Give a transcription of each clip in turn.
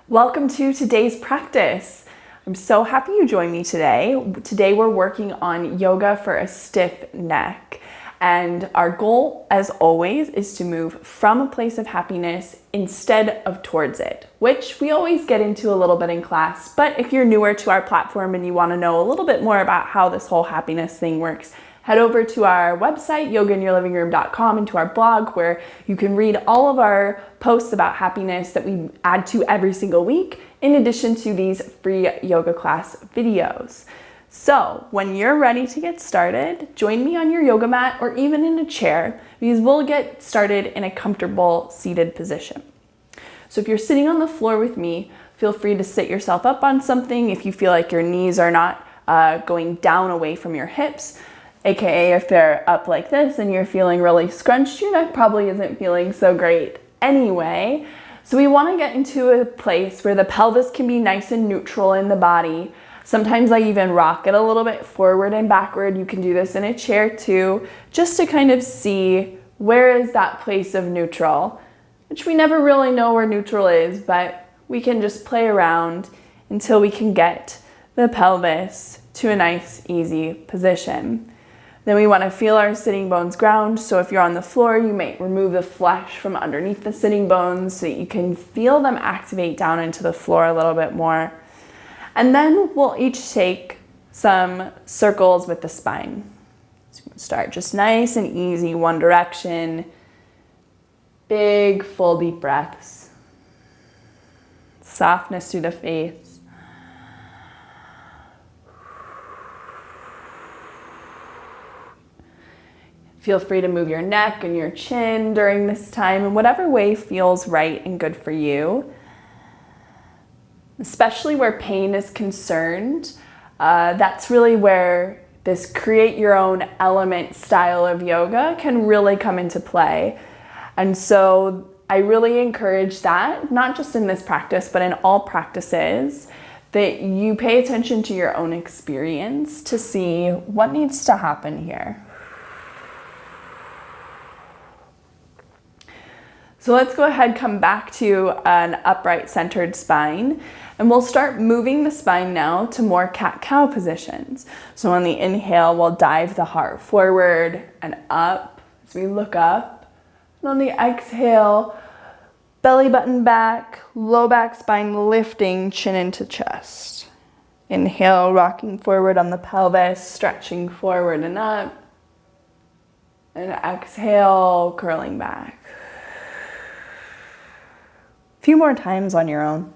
Welcome to today's practice. I'm so happy you joined me today. Today we're working on yoga for a stiff neck. And our goal, as always, is to move from a place of happiness instead of towards it, which we always get into a little bit in class. But if you're newer to our platform and you want to know a little bit more about how this whole happiness thing works, head over to our website, yogainyourlivingroom.com, and to our blog where you can read all of our posts about happiness that we add to every single week, in addition to these free yoga class videos. So when you're ready to get started, join me on your yoga mat or even in a chair, because we'll get started in a comfortable seated position. So if you're sitting on the floor with me, feel free to sit yourself up on something if you feel like your knees are not going down away from your hips. AKA if they're up like this and you're feeling really scrunched, your neck probably isn't feeling so great anyway. So we want to get into a place where the pelvis can be nice and neutral in the body. Sometimes I even rock it a little bit forward and backward. You can do this in a chair too, just to kind of see where is that place of neutral, which we never really know where neutral is, but we can just play around until we can get the pelvis to a nice, easy position. Then we want to feel our sitting bones ground. So if you're on the floor, you might remove the flesh from underneath the sitting bones so that you can feel them activate down into the floor a little bit more. And then we'll each take some circles with the spine. So we'll start just nice and easy, one direction. Big, full, deep breaths. Softness through the face. Feel free to move your neck and your chin during this time in whatever way feels right and good for you. Especially where pain is concerned, that's really where this create your own element style of yoga can really come into play. And so I really encourage that, not just in this practice, but in all practices, that you pay attention to your own experience to see what needs to happen here. So let's go ahead, come back to an upright centered spine, and we'll start moving the spine now to more cat-cow positions. So on the inhale, we'll dive the heart forward and up as we look up. And on the exhale, belly button back, low back spine lifting, chin into chest. Inhale, rocking forward on the pelvis, stretching forward and up. And exhale, curling back. A few more times on your own.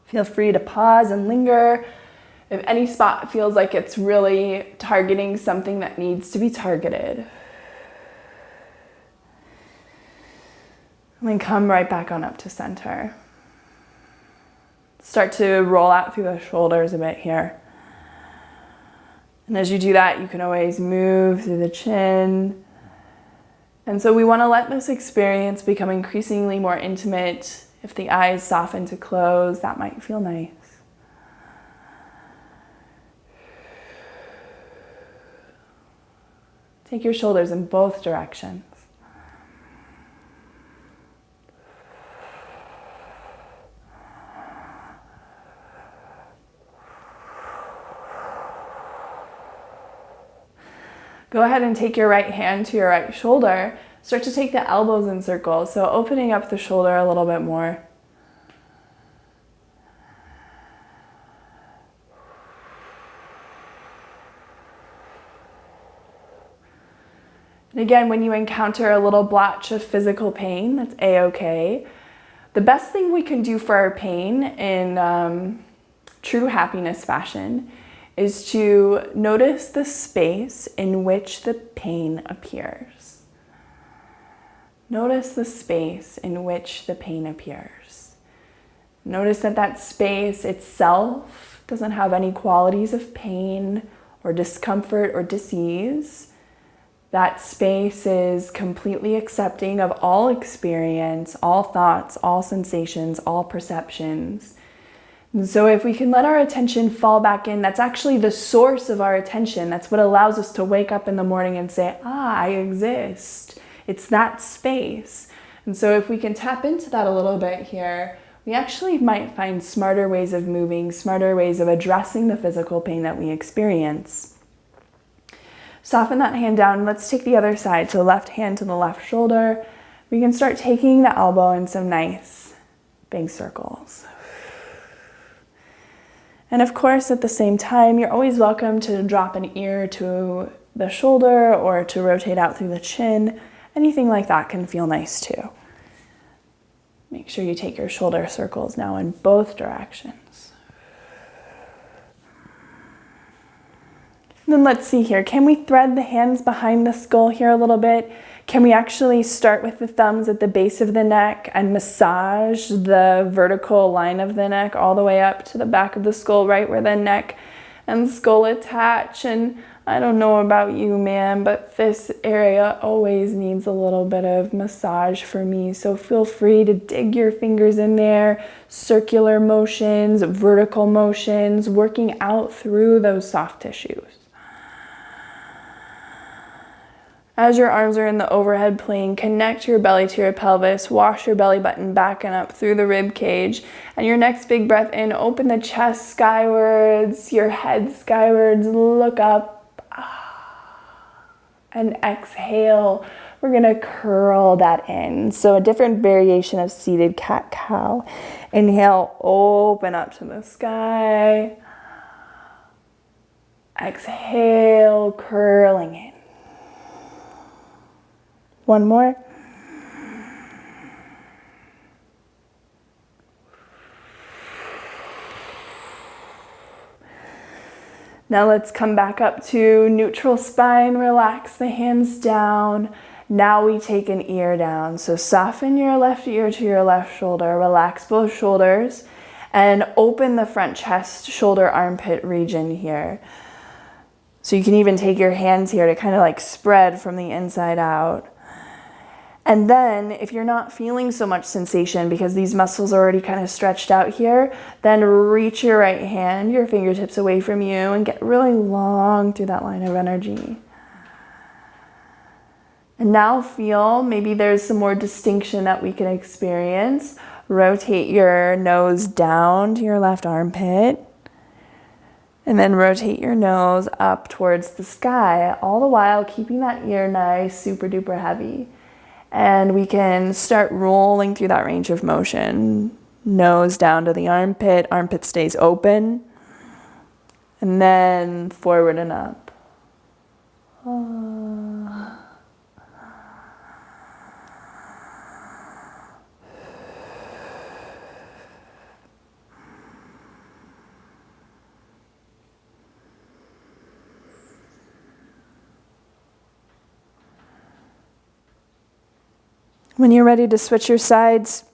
Feel free to pause and linger. If any spot feels like it's really targeting something that needs to be targeted. And then come right back on up to center. Start to roll out through the shoulders a bit here. And as you do that, you can always move through the chin. And so we want to let this experience become increasingly more intimate. If the eyes soften to close, that might feel nice. Take your shoulders in both directions. Go ahead and take your right hand to your right shoulder. Start to take the elbows in circles, so opening up the shoulder a little bit more. And again, when you encounter a little blotch of physical pain, that's a-okay. The best thing we can do for our pain in true happiness fashion is to notice the space in which the pain appears. Notice the space in which the pain appears. Notice that that space itself doesn't have any qualities of pain or discomfort or dis-ease. That space is completely accepting of all experience, all thoughts, all sensations, all perceptions. And so if we can let our attention fall back in, that's actually the source of our attention. That's what allows us to wake up in the morning and say, I exist. It's that space. And so if we can tap into that a little bit here, we actually might find smarter ways of moving, smarter ways of addressing the physical pain that we experience. Soften that hand down. Let's take the other side. So left hand to the left shoulder. We can start taking the elbow in some nice big circles. And of course, at the same time, you're always welcome to drop an ear to the shoulder or to rotate out through the chin. Anything like that can feel nice too. Make sure you take your shoulder circles now in both directions. And then let's see here. Can we thread the hands behind the skull here a little bit? Can we actually start with the thumbs at the base of the neck and massage the vertical line of the neck all the way up to the back of the skull, right where the neck and skull attach? And I don't know about you, man, but this area always needs a little bit of massage for me. So feel free to dig your fingers in there, circular motions, vertical motions, working out through those soft tissues. As your arms are in the overhead plane, connect your belly to your pelvis, wash your belly button back and up through the rib cage. And your next big breath in, open the chest skywards, your head skywards, look up. And exhale, we're gonna curl that in. So a different variation of seated cat-cow. Inhale, open up to the sky. Exhale, curling in. One more. Now let's come back up to neutral spine. Relax the hands down. Now we take an ear down. So soften your left ear to your left shoulder. Relax both shoulders and open the front chest, shoulder, armpit region here. So you can even take your hands here to kind of like spread from the inside out. And then if you're not feeling so much sensation because these muscles are already kind of stretched out here, then reach your right hand, your fingertips away from you, and get really long through that line of energy. And now feel, maybe there's some more distinction that we can experience. Rotate your nose down to your left armpit. And then rotate your nose up towards the sky, all the while keeping that ear nice, super duper heavy. And we can start rolling through that range of motion. Nose down to the armpit, armpit stays open. And then forward and up. When you're ready to switch your sides,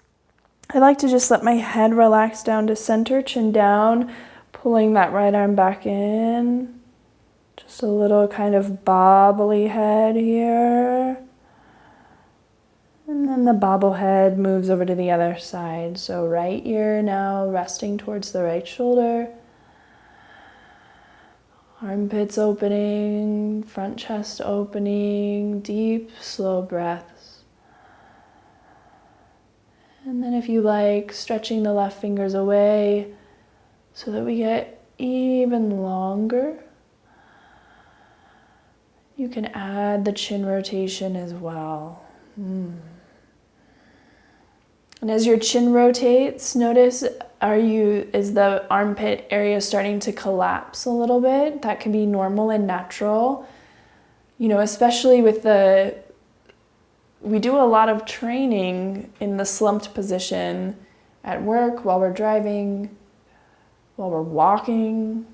I like to just let my head relax down to center, chin down, pulling that right arm back in. Just a little kind of bobbly head here. And then the bobblehead moves over to the other side. So right ear now resting towards the right shoulder. Armpits opening, front chest opening, deep, slow breaths. And then if you like, stretching the left fingers away so that we get even longer. You can add the chin rotation as well. And as your chin rotates, notice, is the armpit area starting to collapse a little bit? That can be normal and natural. You know, especially with we do a lot of training in the slumped position at work, while we're driving, while we're walking,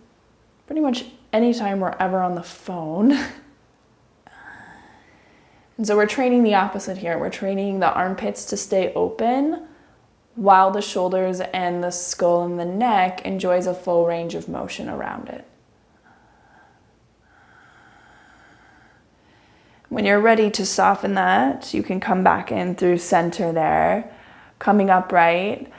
pretty much anytime we're ever on the phone. And so we're training the opposite here. We're training the armpits to stay open while the shoulders and the skull and the neck enjoys a full range of motion around it. When you're ready to soften that, you can come back in through center there, coming upright.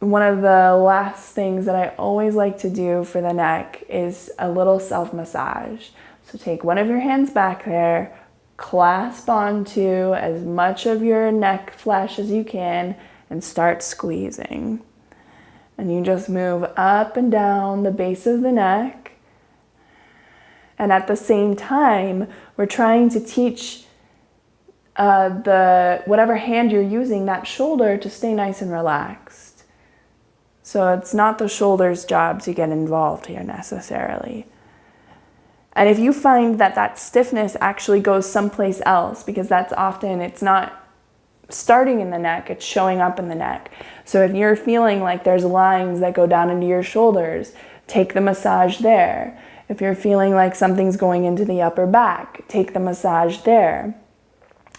one of the last things that I always like to do for the neck is a little self-massage. So take one of your hands back there, clasp onto as much of your neck flesh as you can, and start squeezing. And you just move up and down the base of the neck. And at the same time, we're trying to teach whatever hand you're using, that shoulder, to stay nice and relaxed. So it's not the shoulder's job to get involved here necessarily. And if you find that that stiffness actually goes someplace else, because that's often, it's not starting in the neck, it's showing up in the neck. So if you're feeling like there's lines that go down into your shoulders, take the massage there. If you're feeling like something's going into the upper back, take the massage there.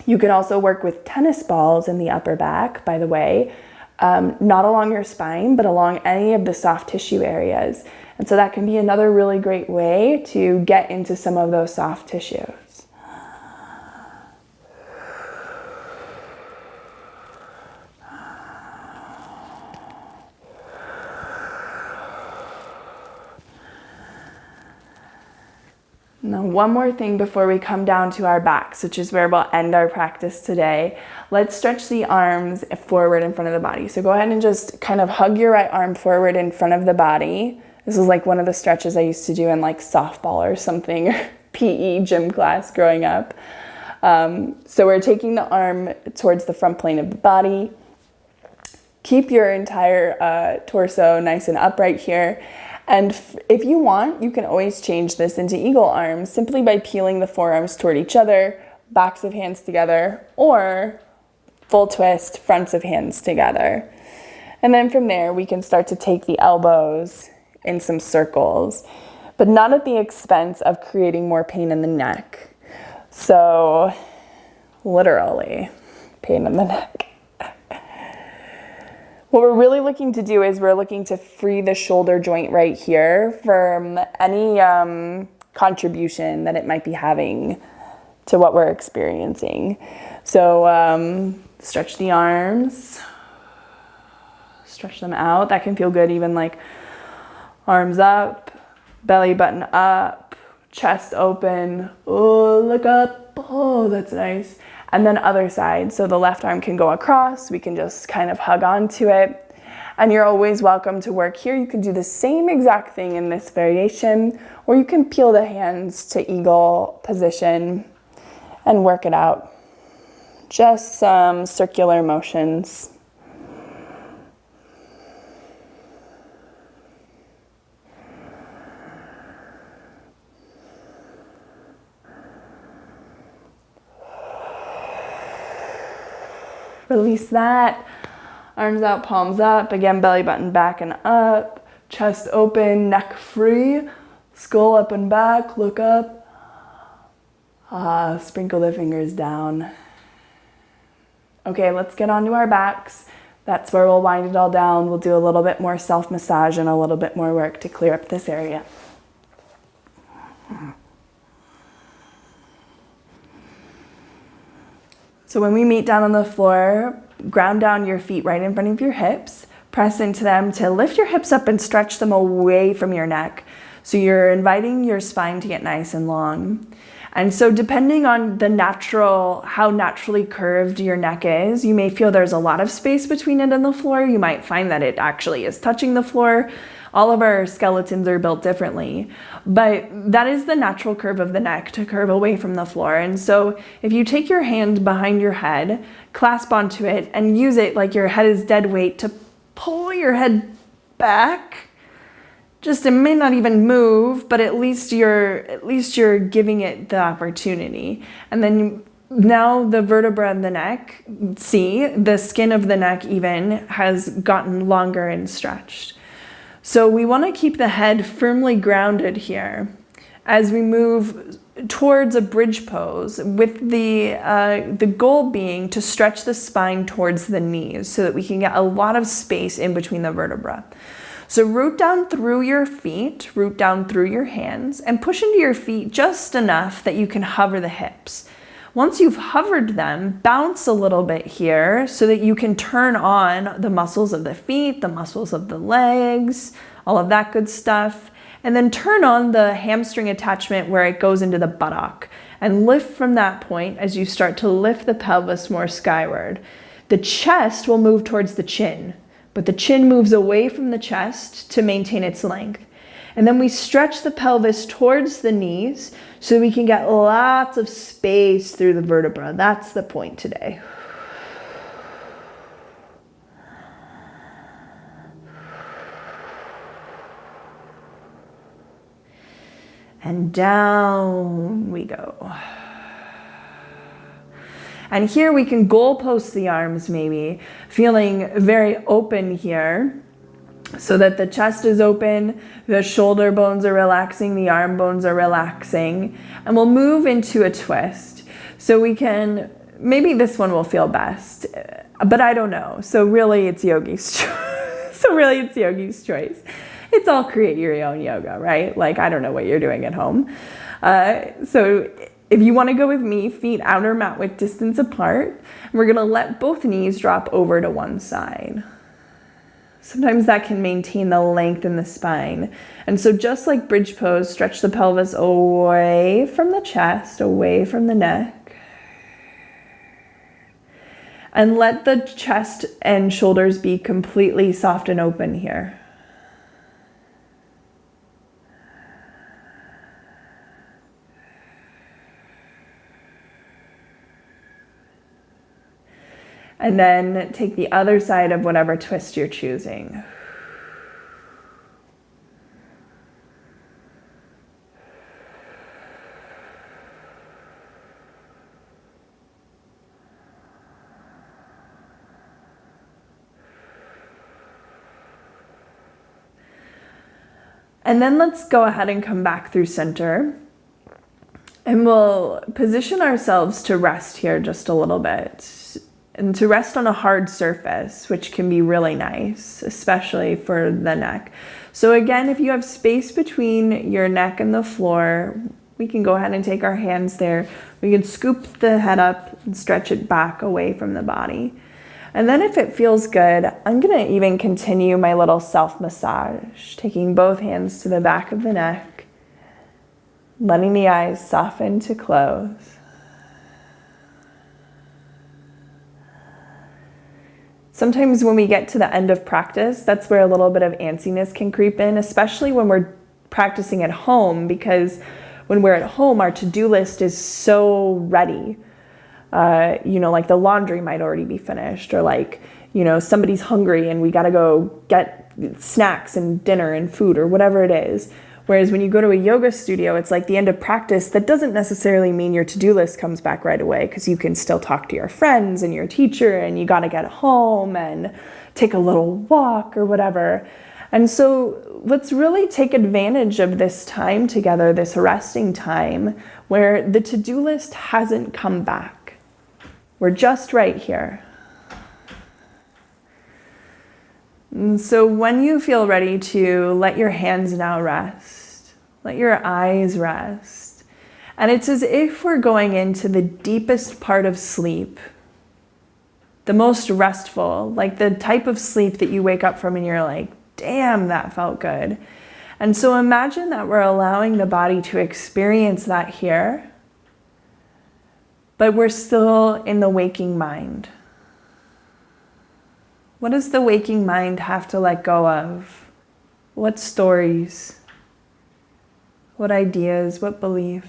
You can also work with tennis balls in the upper back, by the way, not along your spine, but along any of the soft tissue areas. And so that can be another really great way to get into some of those soft tissues. Now, one more thing before we come down to our backs, which is where we'll end our practice today. Let's stretch the arms forward in front of the body. So go ahead and just kind of hug your right arm forward in front of the body. This is like one of the stretches I used to do in like softball or something, or PE gym class growing up. So we're taking the arm towards the front plane of the body. Keep your entire torso nice and upright here. And if you want, you can always change this into eagle arms simply by peeling the forearms toward each other, backs of hands together, or full twist, fronts of hands together. And then from there, we can start to take the elbows in some circles, but not at the expense of creating more pain in the neck. So literally, pain in the neck. What we're really looking to do is we're looking to free the shoulder joint right here from any contribution that it might be having to what we're experiencing. So stretch the arms, stretch them out. That can feel good, even like arms up, belly button up, chest open. Oh, look up. Oh, that's nice. And then other side. So the left arm can go across. We can just kind of hug onto it. And you're always welcome to work here. You can do the same exact thing in this variation, or you can peel the hands to eagle position and work it out. Just some circular motions. Release that. Arms out, palms up. Again, belly button back and up. Chest open, neck free. Skull up and back. Look up. Sprinkle the fingers down. Okay, let's get onto our backs. That's where we'll wind it all down. We'll do a little bit more self-massage and a little bit more work to clear up this area. So when we meet down on the floor, ground down your feet right in front of your hips, press into them to lift your hips up and stretch them away from your neck. So you're inviting your spine to get nice and long. And so depending on how naturally curved your neck is, you may feel there's a lot of space between it and the floor. You might find that it actually is touching the floor. All of our skeletons are built differently, but that is the natural curve of the neck, to curve away from the floor. And so if you take your hand behind your head, clasp onto it, and use it like your head is dead weight to pull your head back, it may not even move, but at least you're giving it the opportunity. And then now the vertebra in the neck, the skin of the neck even has gotten longer and stretched. So we want to keep the head firmly grounded here as we move towards a bridge pose, with the goal being to stretch the spine towards the knees so that we can get a lot of space in between the vertebra. So root down through your feet, root down through your hands, and push into your feet just enough that you can hover the hips. Once you've hovered them, bounce a little bit here so that you can turn on the muscles of the feet, the muscles of the legs, all of that good stuff. And then turn on the hamstring attachment where it goes into the buttock and lift from that point as you start to lift the pelvis more skyward. The chest will move towards the chin, but the chin moves away from the chest to maintain its length. And then we stretch the pelvis towards the knees so we can get lots of space through the vertebra. That's the point today. And down we go. And here we can goalpost the arms maybe, feeling very open here so that the chest is open, the shoulder bones are relaxing, the arm bones are relaxing, and we'll move into a twist. So we can, maybe this one will feel best, but I don't know. So really it's yogi's choice. It's all create your own yoga, right? Like, I don't know what you're doing at home. So if you want to go with me, feet outer mat width distance apart, we're going to let both knees drop over to one side. Sometimes that can maintain the length in the spine. And so just like bridge pose, stretch the pelvis away from the chest, away from the neck. And let the chest and shoulders be completely soft and open here. And then take the other side of whatever twist you're choosing. And then let's go ahead and come back through center. And we'll position ourselves to rest here just a little bit. And to rest on a hard surface, which can be really nice, especially for the neck. So again, if you have space between your neck and the floor, we can go ahead and take our hands there. We can scoop the head up and stretch it back away from the body. And then if it feels good, I'm gonna even continue my little self-massage, taking both hands to the back of the neck, letting the eyes soften to close. Sometimes when we get to the end of practice, that's where a little bit of antsiness can creep in, especially when we're practicing at home, because when we're at home, our to-do list is so ready. Like the laundry might already be finished, or like, somebody's hungry and we gotta go get snacks and dinner and food or whatever it is. Whereas when you go to a yoga studio, it's like the end of practice. That doesn't necessarily mean your to-do list comes back right away, because you can still talk to your friends and your teacher, and you got to get home and take a little walk or whatever. And so let's really take advantage of this time together, this resting time, where the to-do list hasn't come back. We're just right here. And so when you feel ready to let your hands now rest, let your eyes rest, and it's as if we're going into the deepest part of sleep, the most restful, like the type of sleep that you wake up from and you're like, damn, that felt good. And so imagine that we're allowing the body to experience that here, but we're still in the waking mind. What does the waking mind have to let go of? What stories? What ideas? What beliefs?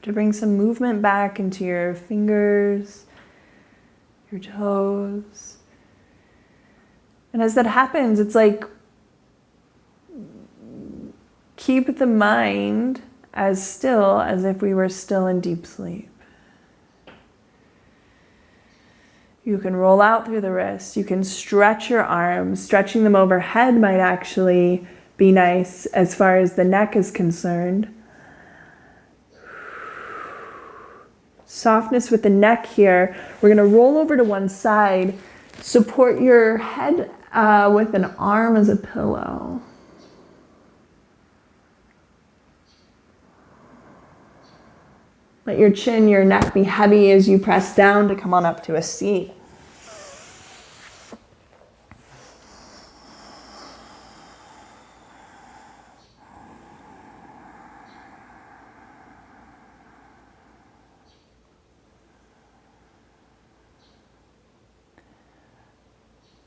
To bring some movement back into your fingers, your toes. And as that happens, it's like keep the mind as still as if we were still in deep sleep. You can roll out through the wrists. You can stretch your arms. Stretching them overhead might actually be nice as far as the neck is concerned. Softness with the neck here. We're going to roll over to one side. Support your head with an arm as a pillow. Let your chin, your neck be heavy as you press down to come on up to a seat.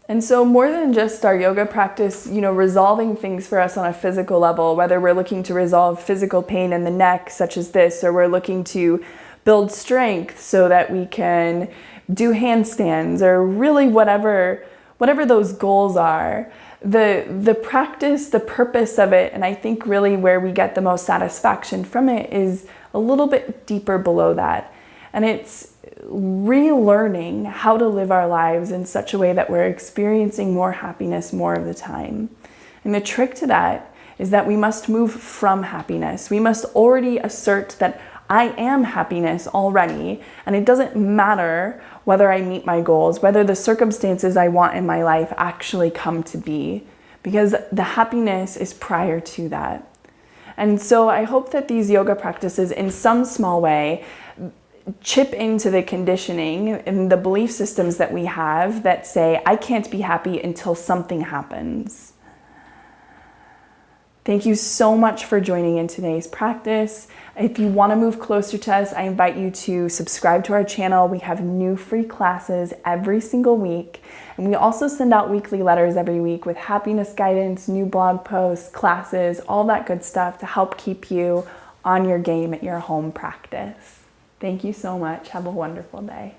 And so more than just our yoga practice, resolving things for us on a physical level, whether we're looking to resolve physical pain in the neck, such as this, or we're looking to build strength so that we can do handstands, or really whatever those goals are, the practice, the purpose of it, and I think really where we get the most satisfaction from it is a little bit deeper below that. And it's relearning how to live our lives in such a way that we're experiencing more happiness more of the time. And the trick to that is that we must move from happiness. We must already assert that I am happiness already, and it doesn't matter whether I meet my goals, whether the circumstances I want in my life actually come to be, because the happiness is prior to that. And so I hope that these yoga practices in some small way chip into the conditioning and the belief systems that we have that say, I can't be happy until something happens. Thank you so much for joining in today's practice. If you want to move closer to us, I invite you to subscribe to our channel. We have new free classes every single week. And we also send out weekly letters every week with happiness guidance, new blog posts, classes, all that good stuff to help keep you on your game at your home practice. Thank you so much. Have a wonderful day.